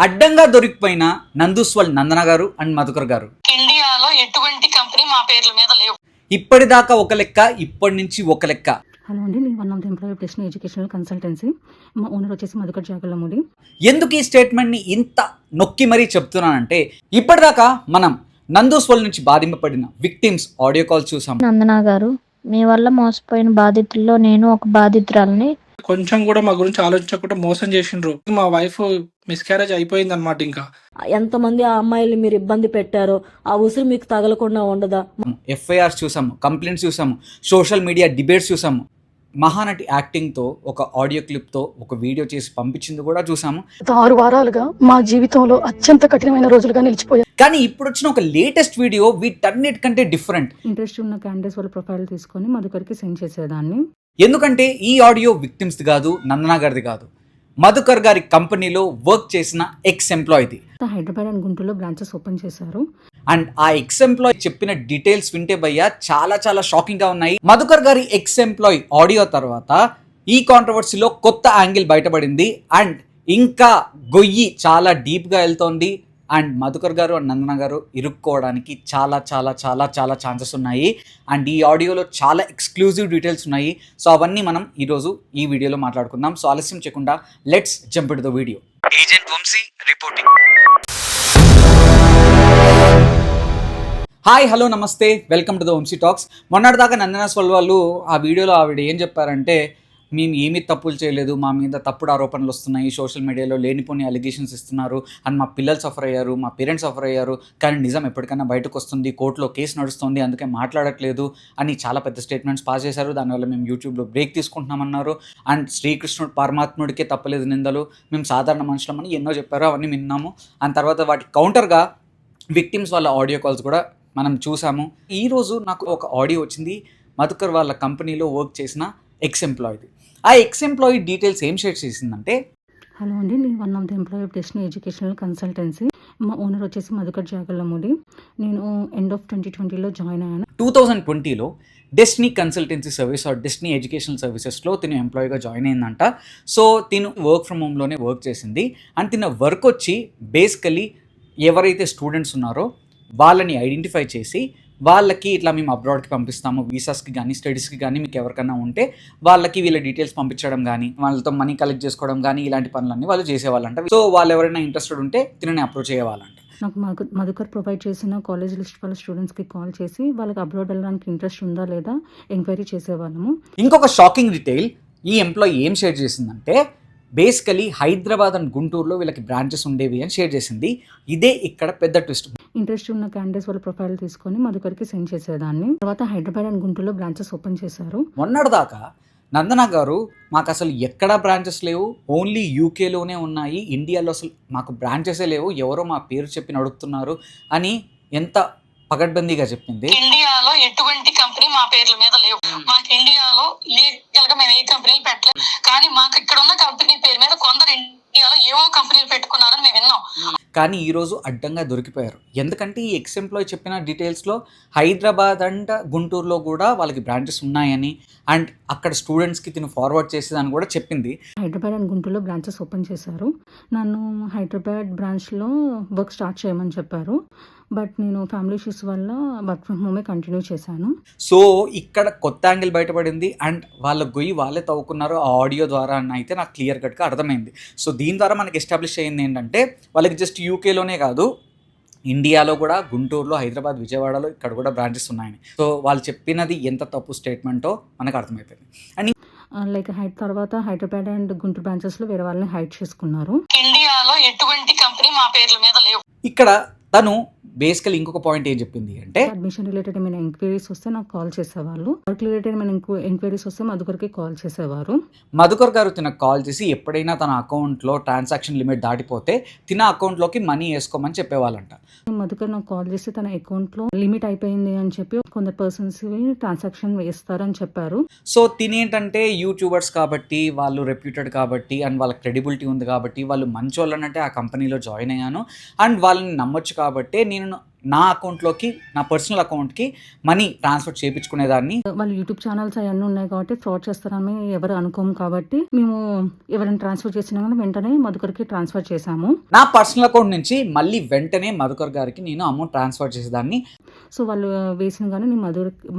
అడ్డంగా దొరికిపోయిన నందూస్వల్ నందన గారు అండ్ మధుకర్ గారు. ఇండియాలో ఎటువంటి కంపెనీ మా పేర్ల మీద లేవు. ఇప్పటిదాకా ఒక లెక్క, ఇప్పటి నుంచి ఒక లెక్క. హలో అండి, నేను one of the employee of Destiny Educational Consultancy. మా ఓనర్ వచ్చేసి మధుకర్ జాగలమూడి. ఎందుకు ఈ స్టేట్మెంట్ని ఇంత నొక్కి మరీ చెప్తున్నానంటే, ఇప్పటిదాకా మనం నందూస్వల్ నుంచి బాధింపబడిన విక్టిమ్స్ ఆడియో కాల్స్ చూసాం. నందన గారు, మీ వల్ల మోసపోయిన బాధితుల్లో నేను ఒక బాధితురాలని. కొంచెం కూడా మా గురించి ఆలోచించకుండా మోసం చేసిండ్రు. మా వైఫ్ మిస్క్యారేజ్ అయిపోయింది అనమాట. ఇంకా ఎంతమంది ఆ అమ్మాయిలు మీరు ఇబ్బంది పెట్టారో ఆ ఉసురు మీకు తగలకుండా ఉండదా? ఎఫ్ఐఆర్స్ చూసాము, కంప్లైంట్స్ చూసాము, సోషల్ మీడియా డిబేట్స్ చూసాము. మహానటి యాక్టింగ్తో ఒక ఆడియో క్లిప్తో ఒక వీడియో చేసి పంపించింది కూడా చూసాము. 6 వారాలుగా మా జీవితంలో అత్యంత కఠినమైన రోజులుగా నిలిచిపోయాయి. కానీ ఇప్పుడు వచ్చిన ఒక లేటెస్ట్ వీడియో వీటన్నిటికంటే డిఫరెంట్. ఇంట్రెస్ట్ ఉన్న క్యాండిడేట్స్ వాళ్ళ ప్రొఫైల్ తీసుకొని మధుకర్కి సెండ్ చేసేదాన్ని. ఎందుకంటే ఈ ఆడియో విక్టిమ్స్ది కాదు, నందన గారిది కాదు, మధుకర్ గారి కంపెనీలో వర్క్ చేసిన ఎక్స్ ఎంప్లాయీది. హైదరాబాద్ అండ్ గుంటూరులో బ్రాంచెస్ ఓపెన్ చేశారు. అండ్ ఆ ఎక్స్ ఎంప్లాయీ చెప్పిన డీటెయిల్స్ వింటే భయ్యా చాలా చాలా షాకింగ్ గా ఉన్నాయి. మధుకర్ గారి ఎక్స్ ఎంప్లాయీ ఆడియో తర్వాత ఈ కాంట్రవర్సీలో కొత్త యాంగిల్ బయటపడింది అండ్ ఇంకా గొయ్యి చాలా డీప్ గా వెళ్తోంది. అండ్ మధుకర్ గారు అండ్ నందన గారు ఇరుక్కోవడానికి చాలా చాలా చాలా చాలా ఛాన్సెస్ ఉన్నాయి. అండ్ ఈ ఆడియోలో చాలా ఎక్స్క్లూజివ్ డీటెయిల్స్ ఉన్నాయి. సో అవన్నీ మనం ఈరోజు ఈ వీడియోలో మాట్లాడుకుందాం. సో ఆలస్యం చేయకుండా let's jump into the video. Agent Vamshi reporting. Hi, hello, నమస్తే, welcome to the Vamshi talks. మొన్నటిదాకా నందనాస్వల్ వాళ్ళు ఆ వీడియోలో ఆవిడ ఏం చెప్పారంటే, మేము ఏమీ తప్పులు చేయలేదు, మా మీద తప్పుడు ఆరోపణలు వస్తున్నాయి, సోషల్ మీడియాలో లేనిపోని అలిగేషన్స్ ఇస్తున్నారు అండ్ మా పిల్లలు సఫర్ అయ్యారు, మా పేరెంట్స్ సఫర్ అయ్యారు, కానీ నిజం ఎప్పటికైనా బయటకు వస్తుంది, కోర్టులో కేసు నడుస్తుంది, అందుకే మాట్లాడట్లేదు అని చాలా పెద్ద స్టేట్మెంట్స్ పాస్ చేశారు. దానివల్ల మేము యూట్యూబ్లో బ్రేక్ తీసుకుంటున్నామన్నారు. అండ్ శ్రీకృష్ణుడు పరమాత్ముడికే తప్పలేదు నిందలు, మేము సాధారణ మనుషులమని ఎన్నో చెప్పారు. అవన్నీ విన్నాము. అండ్ తర్వాత వాటి కౌంటర్గా విక్టిమ్స్ వాళ్ళ ఆడియో కాల్స్ కూడా మనం చూసాము. ఈరోజు నాకు ఒక ఆడియో వచ్చింది మధుకర్ వాళ్ళ కంపెనీలో వర్క్ చేసిన ఎక్స్ ఎంప్లాయీది. ఆ ఎక్స్ ఎంప్లాయీ డీటెయిల్స్ ఏం షేర్ చేసిందంటే, హలో అండి, నేను one of the employee of Destiny Educational Consultancy. మా ఓనర్ వచ్చేసి మధుకర్ జాగలమూడి. నేను ఎండ్ ఆఫ్ 2020లో జాయిన్ అయ్యాను. 2020లో Destiny Consultancy Service or Destiny Educational సర్వీసెస్లో తిను ఎంప్లాయీగా జాయిన్ అయిందంట. సో తిను వర్క్ ఫ్రమ్ హోమ్లోనే వర్క్ చేసింది. అండ్ తిన వర్క్ వచ్చి బేసికలీ ఎవరైతే స్టూడెంట్స్ ఉన్నారో వాళ్ళని ఐడెంటిఫై చేసి వాళ్ళకి ఇట్లా మేము అబ్రాడ్కి పంపిస్తాము, వీసాస్కి కానీ స్టడీస్కి కానీ మీకు ఎవరికైనా ఉంటే వాళ్ళకి వీళ్ళ డీటెయిల్స్ పంపించడం కానీ వాళ్ళతో మనీ కలెక్ట్ చేసుకోవడం కానీ ఇలాంటి పనులన్నీ వాళ్ళు చేసేవాళ్ళంట. సో వాళ్ళు ఎవరైనా ఇంట్రెస్టెడ్ ఉంటే తినని అప్రోచ్ అయ్యేవాళ్ళంట. నాకు మధుకర్ ప్రొవైడ్ చేసిన కాలేజ్ లిస్ట్ వాళ్ళ స్టూడెంట్స్కి కాల్ చేసి వాళ్ళకి అబ్రాడ్ వెళ్ళడానికి ఇంట్రెస్ట్ ఉందా లేదా ఎంక్వైరీ చేసేవాళ్ళము. ఇంకొక షాకింగ్ డీటెయిల్ ఈ ఎంప్లాయీ ఏం షేర్ చేసిందంటే, బేసికలీ హైదరాబాద్ అండ్ గుంటూరులో వీళ్ళకి బ్రాంచెస్ ఉండేవి అని షేర్ చేసింది. ఇదే ఇక్కడ పెద్ద ట్విస్ట్. ఇంట్రెస్ట్ ఉన్న క్యాండిడేట్స్ వాళ్ళ ప్రొఫైల్ తీసుకొని మధుకర్కి సెండ్ చేసేదాన్ని. తర్వాత హైదరాబాద్ అండ్ గుంటూరులో బ్రాంచెస్ ఓపెన్ చేశారు. మొన్నటిదాకా నందన గారు మాకు అసలు ఎక్కడా బ్రాంచెస్ లేవు, ఓన్లీ యూకేలోనే ఉన్నాయి, ఇండియాలో అసలు మాకు బ్రాంచెసే లేవు, ఎవరో మా పేరు చెప్పి నడుపుతున్నారు అని ఎంత పకడ్బందీగా చెప్పింది. ఇండియాలో ఎటువంటి కంపెనీ మా పేర్ల మీద లేవు. మాకు ఇండియాలో లీగల్ గా మేము ఏ కంపెనీలు పెట్టలేదు. కానీ మాకు ఇక్కడ ఉన్న కంపెనీ పేరు మీద కొందరు ఇండియాలో ఏవో కంపెనీలు పెట్టుకున్నారని మేము విన్నాం. కానీ ఈరోజు అడ్డంగా దొరికిపోయారు. ఎందుకంటే ఈ ఎక్స్ ఎంప్లాయీ చెప్పిన డీటెయిల్స్లో హైదరాబాద్ అండ్ గుంటూరులో కూడా వాళ్ళకి బ్రాంచెస్ ఉన్నాయని అండ్ అక్కడ స్టూడెంట్స్కి తిను ఫార్వర్డ్ చేసేదని కూడా చెప్పింది. హైదరాబాద్ అండ్ గుంటూరులో బ్రాంచెస్ ఓపెన్ చేశారు. నన్ను హైదరాబాద్ బ్రాంచ్లో వర్క్ స్టార్ట్ చేయమని చెప్పారు. బట్ నేను ఫ్యామిలీ ఇష్యూస్ వల్ల వర్క్ ఫ్రమ్ హోమే కంటిన్యూ చేశాను. సో ఇక్కడ కొత్త యాంగిల్ బయటపడింది అండ్ వాళ్ళ గొయ్యి వాళ్ళే తవ్వుకున్నారు ఆ ఆడియో ద్వారా అని అయితే నాకు క్లియర్ కట్గా అర్థమైంది. సో దీని ద్వారా మనకి ఎస్టాబ్లిష్ అయ్యింది ఏంటంటే, వాళ్ళకి జస్ట్ యూకేలోనే కాదు, ఇండియాలో కూడా గుంటూరులో, హైదరాబాద్, విజయవాడలో ఇక్కడ కూడా బ్రాంచెస్ ఉన్నాయని. సో వాళ్ళు చెప్పినది ఎంత తప్పు స్టేట్మెంటో మనకు అర్థమైపోయింది. అండ్ లైక్ తర్వాత హైదరాబాద్ అండ్ గుంటూరు బ్రాంచెస్లో వేరే వాళ్ళని హైడ్ చేసుకున్నారు. ఇండియాలో ఎటువంటి కంపెనీ మా పేర్ల మీద లేవు. ఇక్కడ తను బేసికల్ ఇంకొక పాయింట్ ఏం చెప్పింది అంటే, అడ్మిషన్ రిలేటెడ్ ఏమైనా ఎంక్వైరీస్ వస్తే నాకు కాల్ చేసేవాళ్ళు, వర్క్ రిలేటెడ్ ఏమైనా ఎంక్వైరీస్ వస్తే మధుకర్కి కాల్ చేసేవారు. మధుకర్ గారు తినకు కాల్ చేసి ఎప్పుడైనా తన అకౌంట్లో ట్రాన్సాక్షన్ లిమిట్ దాటిపోతే తిన అకౌంట్లోకి మనీ వేసుకోమని చెప్పేవాళ్ళంట. మధుకర్ నాకు కాల్ చేసి తన అకౌంట్లో లిమిట్ అయిపోయింది అని చెప్పి కొందరు పర్సన్స్ ట్రాన్సాక్షన్ వేస్తారని చెప్పారు. సో తినేంటంటే యూట్యూబర్స్ కాబట్టి, వాళ్ళు రెప్యూటెడ్ కాబట్టి అండ్ వాళ్ళ క్రెడిబిలిటీ ఉంది కాబట్టి, వాళ్ళు మంచోళ్ళనంటే ఆ కంపెనీలో జాయిన్ అయ్యాను అండ్ వాళ్ళని నమ్మొచ్చు కాబట్టి నేను నా అకౌంట్లోకి, నా పర్సనల్ అకౌంట్కి మనీ ట్రాన్స్ఫర్ చేయించుకునేదాన్ని. వాళ్ళు యూట్యూబ్ ఛానల్స్ అవన్నీ ఉన్నాయి కాబట్టి ఫ్రాడ్ చేస్తారని ఎవరు అనుకోము కాబట్టి మేము ఎవరైనా ట్రాన్స్ఫర్ చేసినా కానీ వెంటనే మధుకర్కి ట్రాన్స్ఫర్ చేశాము. నా పర్సనల్ అకౌంట్ నుంచి మళ్ళీ వెంటనే మధుకర్ గారికి నేను అమౌంట్ ట్రాన్స్ఫర్ చేసేదాన్ని. సో వాళ్ళు వేసిన కానీ నేను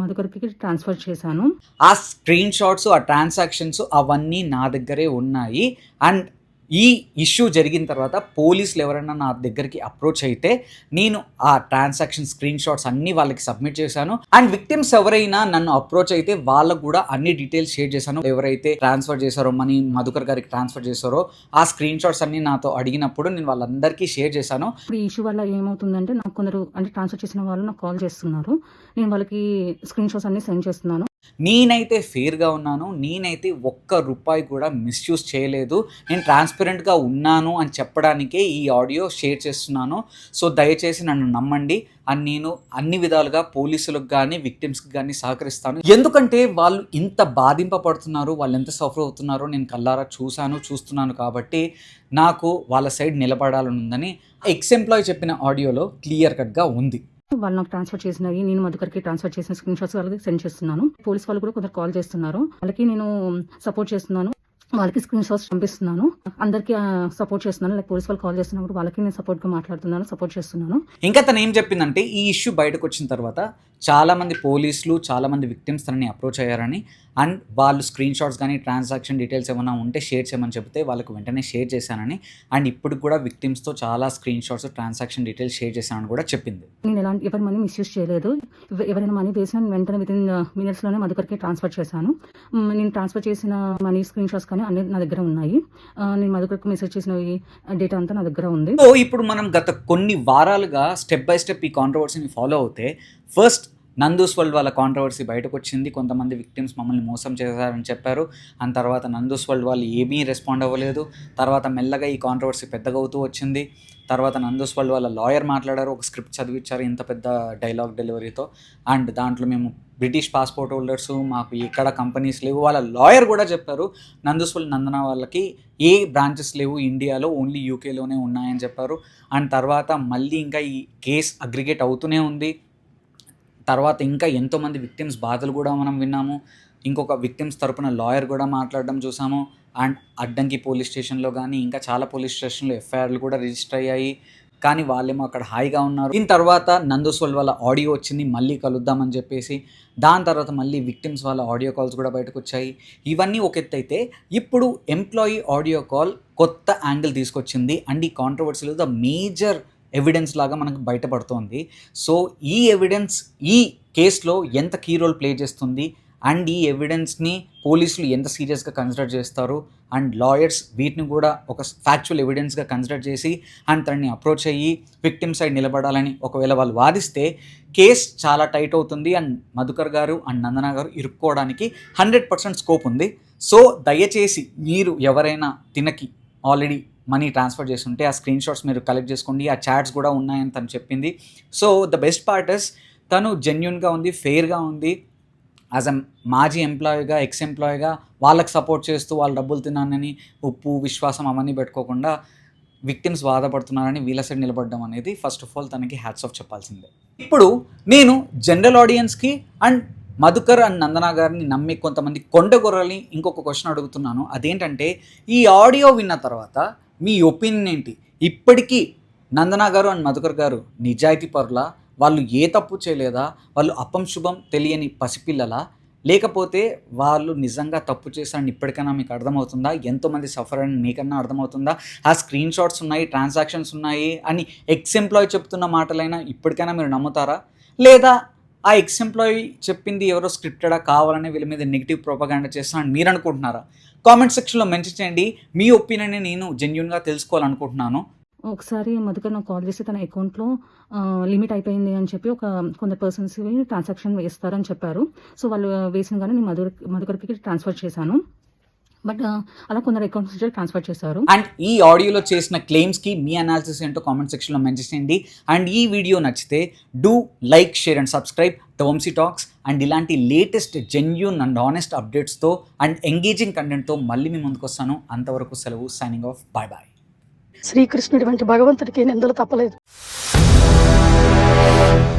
మధుకర్కి ట్రాన్స్ఫర్ చేశాను. ఆ స్క్రీన్ షాట్స్, ఆ ట్రాన్సాక్షన్స్ అవన్నీ నా దగ్గరే ఉన్నాయి. అండ్ ఈ ఇష్యూ జరిగిన తర్వాత పోలీసులు ఎవరైనా నా దగ్గరికి అప్రోచ్ అయితే నేను ఆ ట్రాన్సాక్షన్ స్క్రీన్ షాట్స్ అన్నీ వాళ్ళకి సబ్మిట్ చేశాను. అండ్ విక్టిమ్స్ ఎవరైనా నన్ను అప్రోచ్ అయితే వాళ్ళకు కూడా అన్ని డీటెయిల్స్ షేర్ చేశాను. ఎవరైతే ట్రాన్స్ఫర్ చేశారో మనీ మధుకర్ గారికి ట్రాన్స్ఫర్ చేశారో ఆ స్క్రీన్ షాట్స్ అన్ని నాతో అడిగినప్పుడు నేను వాళ్ళందరికీ షేర్ చేశాను. ఇప్పుడు ఈ ఇష్యూ వల్ల ఏమవుతుందంటే నాకు కొందరు అంటే ట్రాన్స్ఫర్ చేసిన వాళ్ళు నాకు కాల్ చేస్తున్నారు. నేను వాళ్ళకి స్క్రీన్ షాట్స్ అన్ని సెండ్ చేస్తున్నాను. నేనైతే ఫెయిర్గా ఉన్నాను, నేనైతే ఒక్క రూపాయి కూడా మిస్యూజ్ చేయలేదు, నేను ట్రాన్స్పరెంట్గా ఉన్నాను అని చెప్పడానికే ఈ ఆడియో షేర్ చేస్తున్నాను. సో దయచేసి నన్ను నమ్మండి. అని నేను అన్ని విధాలుగా పోలీసులకు కానీ విక్టిమ్స్కి కానీ సహకరిస్తాను. ఎందుకంటే వాళ్ళు ఇంత బాధింపబడుతున్నారు, వాళ్ళు ఎంత సఫర్ అవుతున్నారో నేను కళ్ళారా చూస్తున్నాను కాబట్టి నాకు వాళ్ళ సైడ్ నిలబడాలని ఉందని ఎక్స్ ఎంప్లాయీ చెప్పిన ఆడియోలో క్లియర్ కట్గా ఉంది. వాళ్ళు నాకు ట్రాన్స్ఫర్ చేసినవి నేను మధుకర్కి ట్రాన్స్ఫర్ చేసిన స్క్రీన్ షాట్స్ వాళ్ళకి సెండ్ చేస్తున్నాను. పోలీస్ వాళ్ళు కూడా కొందరు కాల్ చేస్తున్నారు, వాళ్ళకి నేను సపోర్ట్ చేస్తున్నాను, వాళ్ళకి స్క్రీన్ షాట్స్ పంపిస్తున్నాను, అందరికీ సపోర్ట్ చేస్తున్నాను. లైక్ పోలీస్ వాళ్ళు కాల్ చేస్తున్నప్పుడు వాళ్ళకి నేను సపోర్ట్గా మాట్లాడుతున్నాను, సపోర్ట్ చేస్తున్నాను. ఇంకా తను ఏం చెప్పిందంటే ఈ ఇష్యూ బయటకు వచ్చిన తర్వాత చాలామంది పోలీసులు, చాలామంది విక్టిమ్స్ తనని అప్రోచ్ అయ్యారని, అండ్ వాళ్ళు స్క్రీన్ షాట్స్ కానీ ట్రాన్సాక్షన్ డీటెయిల్స్ ఏమైనా ఉంటే షేర్ చేయమని చెప్తే వాళ్ళకు వెంటనే షేర్ చేశానని, అండ్ ఇప్పుడు కూడా విక్టిమ్స్తో చాలా screen shots transaction details share చేశానని కూడా చెప్పింది. నేను ఎలాంటి ఎవరి మనీ మిస్యూజ్ చేయలేదు. ఎవరైనా మనీ వేసినా వెంటనే వితిన్ మినిట్స్లోనే మధుకర్కి ట్రాన్స్ఫర్ చేశాను. నేను ట్రాన్స్ఫర్ చేసిన మనీ స్క్రీన్ షాట్స్ కానీ అన్ని నా దగ్గర ఉన్నాయి. నేను మధుకర్కి మెసేజ్ చేసిన డేటా అంతా నా దగ్గర ఉంది. సో ఇప్పుడు మనం గత కొన్ని వారాలుగా స్టెప్ బై స్టెప్ ఈ కాంట్రవర్సీని ఫాలో అవుతే ఫస్ట్ నందూస్ వరల్డ్ వాళ్ళ కాంట్రవర్సీ బయటకు వచ్చింది. కొంతమంది విక్టిమ్స్ మమ్మల్ని మోసం చేశారని చెప్పారు. అండ్ తర్వాత నందూస్ వరల్డ్ వాళ్ళు ఏమీ రెస్పాండ్ అవ్వలేదు. తర్వాత మెల్లగా ఈ కాంట్రవర్సీ పెద్దగా అవుతూ వచ్చింది. తర్వాత నందూస్ వరల్డ్ వాళ్ళ లాయర్ మాట్లాడారు, ఒక స్క్రిప్ట్ చదివించారు ఇంత పెద్ద డైలాగ్ డెలివరీతో. అండ్ దాంట్లో మేము బ్రిటిష్ పాస్పోర్ట్ హోల్డర్స్, మాకు ఎక్కడ కంపెనీస్ లేవు. వాళ్ళ లాయర్ కూడా చెప్పారు నందూస్ వరల్డ్ నందన వాళ్ళకి ఏ బ్రాంచెస్ లేవు ఇండియాలో, ఓన్లీ యూకేలోనే ఉన్నాయని చెప్పారు. అండ్ తర్వాత మళ్ళీ ఇంకా ఈ కేస్ అగ్రిగేట్ అవుతూనే ఉంది. తర్వాత ఇంకా ఎంతోమంది విక్టిమ్స్ బాధలు కూడా మనం విన్నాము. ఇంకొక విక్టిమ్స్ తరపున లాయర్ కూడా మాట్లాడడం చూసాము. అండ్ అడ్డంకి పోలీస్ స్టేషన్లో కానీ ఇంకా చాలా పోలీస్ స్టేషన్లో ఎఫ్ఐఆర్లు కూడా రిజిస్టర్ అయ్యాయి. కానీ వాళ్ళేమో అక్కడ హాయిగా ఉన్నారు. దీని తర్వాత నందూస్ వరల్డ్ వాళ్ళ ఆడియో వచ్చింది, మళ్ళీ కలుద్దామని చెప్పేసి. దాని తర్వాత మళ్ళీ విక్టిమ్స్ వాళ్ళ ఆడియో కాల్స్ కూడా బయటకు వచ్చాయి. ఇవన్నీ ఒక ఎత్తు అయితే ఇప్పుడు ఎంప్లాయీ ఆడియో కాల్ కొత్త యాంగిల్ తీసుకొచ్చింది. అండ్ ఈ కాంట్రవర్సీలో ద మేజర్ ఎవిడెన్స్ లాగా మనకు బయటపడుతోంది. సో ఈ ఎవిడెన్స్ ఈ కేసులో ఎంత కీ రోల్ ప్లే చేస్తుంది, అండ్ ఈ ఎవిడెన్స్ని పోలీసులు ఎంత సీరియస్గా కన్సిడర్ చేస్తారు, అండ్ లాయర్స్ వీటిని కూడా ఒక ఫ్యాక్చువల్ ఎవిడెన్స్గా కన్సిడర్ చేసి అండ్ తనని అప్రోచ్ అయ్యి విక్టిమ్ సైడ్ నిలబడాలని ఒకవేళ వాళ్ళు వాదిస్తే కేస్ చాలా టైట్ అవుతుంది. అండ్ మధుకర్ గారు అండ్ నందన గారు ఇరుక్కోవడానికి 100% స్కోప్ ఉంది. సో దయచేసి మీరు ఎవరైనా తినకి ఆల్రెడీ మనీ ట్రాన్స్ఫర్ చేస్తుంటే ఆ స్క్రీన్ షాట్స్ మీరు కలెక్ట్ చేసుకోండి. ఆ చాట్స్ కూడా ఉన్నాయని తను చెప్పింది. So the best part is తను జెన్యున్గా ఉంది, ఫెయిర్గా ఉంది. యాజ్ అ మాజీ ఎంప్లాయీగా, ఎక్స్ ఎంప్లాయీగా వాళ్ళకి సపోర్ట్ చేస్తూ వాళ్ళు డబ్బులు తిన్నానని ఉప్పు విశ్వాసం అవన్నీ పెట్టుకోకుండా విక్టిమ్స్ బాధపడుతున్నారని వీళ్ళ సైడ్ నిలబడడం అనేది ఫస్ట్ ఆఫ్ ఆల్ తనకి హ్యాట్స్ ఆఫ్ చెప్పాల్సిందే. ఇప్పుడు నేను జనరల్ ఆడియన్స్కి అండ్ మధుకర్ అండ్ నందన గారిని నమ్మి కొంతమంది కొండగొర్రల్ని ఇంకొక క్వశ్చన్ అడుగుతున్నాను. అదేంటంటే ఈ ఆడియో విన్న తర్వాత మీ ఒపీనియన్ ఏంటి? ఇప్పటికీ నందన గారు అండ్ మధుకర్ గారు నిజాయితీ పరులా? వాళ్ళు ఏ తప్పు చేయలేదా? వాళ్ళు అపం శుభం తెలియని పసిపిల్లలా? లేకపోతే వాళ్ళు నిజంగా తప్పు చేశారని ఇప్పటికైనా మీకు అర్థమవుతుందా? ఎంతోమంది సఫర్ అని మీకన్నా అర్థమవుతుందా? ఆ స్క్రీన్ షాట్స్ ఉన్నాయి, ట్రాన్సాక్షన్స్ ఉన్నాయి అని ఎక్స్ ఎంప్లాయీ చెప్తున్న మాటలైనా ఇప్పటికైనా మీరు నమ్ముతారా? లేదా ఆ ఎక్స్ ఎంప్లాయీ చెప్పింది ఎవరో స్క్రిప్టెడా కావాలని వీళ్ళ మీద నెగిటివ్ ప్రోపగాండా చేస్తానని మీరు అనుకుంటున్నారా? కామెంట్ సెక్షన్లో మెన్షన్ చేయండి. మీ ఒపీనియన్ని నేను జెన్యున్గా తెలుసుకోవాలనుకుంటున్నాను. ఒకసారి మధుకర్ నాకు కాల్ చేసి తన అకౌంట్లో లిమిట్ అయిపోయింది అని చెప్పి కొందరు పర్సన్స్ ట్రాన్సాక్షన్ వేస్తారని చెప్పారు. సో వాళ్ళు వేసిన కానీ నేను మధుకర్కి ట్రాన్స్ఫర్ చేశాను. బట్ అలా కొందరు అకౌంట్స్ నుంచి ట్రాన్స్ఫర్ చేశారు. అండ్ ఈ ఆడియోలో చేసిన క్లెయిమ్స్కి మీ అనాలిసిస్ ఏంటో కామెంట్ సెక్షన్లో మెన్షన్ చేయండి. అండ్ ఈ వీడియో నచ్చితే do like, share and subscribe the Vamshi talks. And ఇలాంటి లేటెస్ట్ జెన్యూన్ అండ్ ఆనెస్ట్ అప్డేట్స్తో అండ్ ఎంగేజింగ్ కంటెంట్తో మళ్ళీ మీ ముందుకు వస్తాను. అంతవరకు సెలవు. Signing off. Bye bye. శ్రీకృష్ణుడి వంటి భగవంతుడికి నిందలు తప్పలేదు. ఉంటారు.